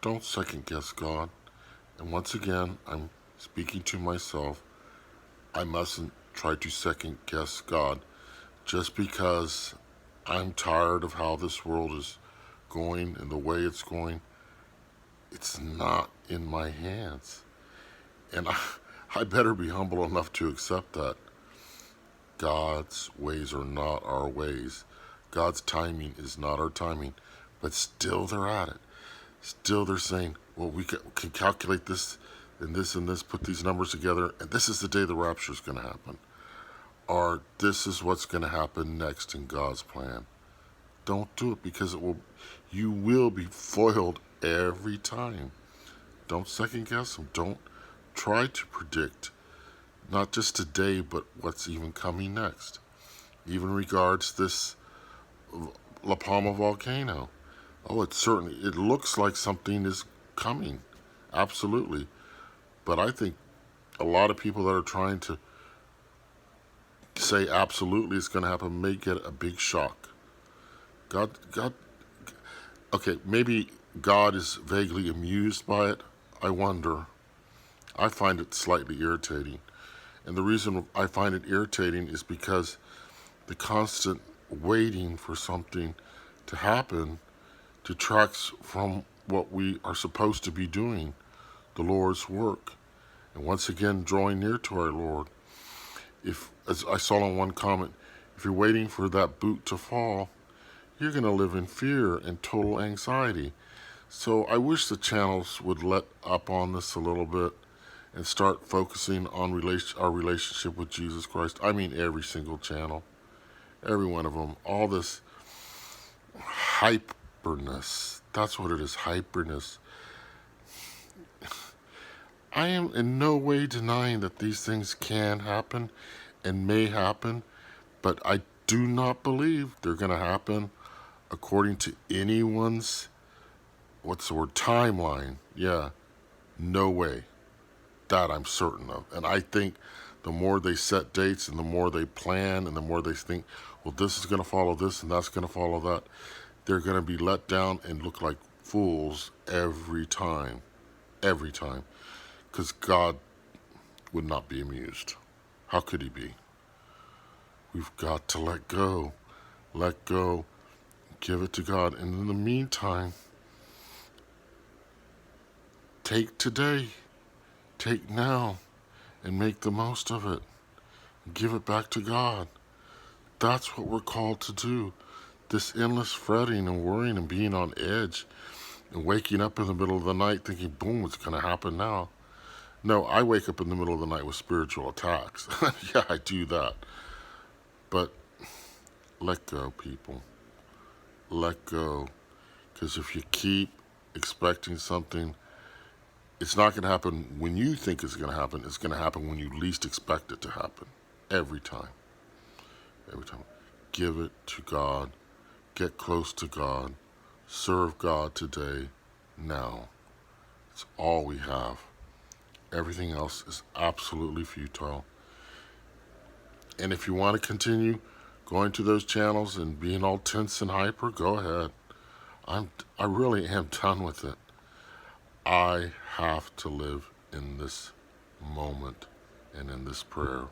Don't second guess God. And once again, I'm speaking to myself. I mustn't try to second guess God just because I'm tired of how this world is going and the way it's going. It's not in my hands. And I better be humble enough to accept that. God's ways are not our ways. God's timing is not our timing. But still they're at it. Still they're saying, well, we can calculate this and this and this, put these numbers together, and this is the day the rapture is going to happen. Or this is what's going to happen next in God's plan. Don't do it because you will be foiled every time. Don't second guess them. Don't try to predict not just today, but what's even coming next. Even regards this La Palma volcano. Oh, it looks like something is coming. Absolutely. But I think a lot of people that are trying to say absolutely it's going to happen may get a big shock. God, okay, maybe God is vaguely amused by it. I wonder. I find it slightly irritating. And the reason I find it irritating is because the constant waiting for something to happen detracts from what we are supposed to be doing, the Lord's work. And once again, drawing near to our Lord. If, as I saw in one comment, if you're waiting for that boot to fall, you're going to live in fear and total anxiety. So I wish the channels would let up on this a little bit and start focusing on our relationship with Jesus Christ. I mean every single channel, every one of them. All this hyperness, that's what it is, hyperness. I am in no way denying that these things can happen and may happen, but I do not believe they're going to happen according to anyone's, timeline. Yeah, no way. That I'm certain of. And I think the more they set dates and the more they plan and the more they think, well, this is going to follow this and that's going to follow that, they're going to be let down and look like fools every time. Every time. Because God would not be amused. How could he be? We've got to let go. Let go. Give it to God. And in the meantime, take today. Take now. And make the most of it. Give it back to God. That's what we're called to do. This endless fretting and worrying and being on edge and waking up in the middle of the night thinking, boom, what's going to happen now? No, I wake up in the middle of the night with spiritual attacks. Yeah, I do that. But let go, people. Let go. Because if you keep expecting something, it's not going to happen when you think it's going to happen. It's going to happen when you least expect it to happen. Every time. Every time. Give it to God. Get close to God. Serve God today, now. It's all we have. Everything else is absolutely futile. And if you want to continue going to those channels and being all tense and hyper, go ahead. I really am done with it. I have to live in this moment and in this prayer.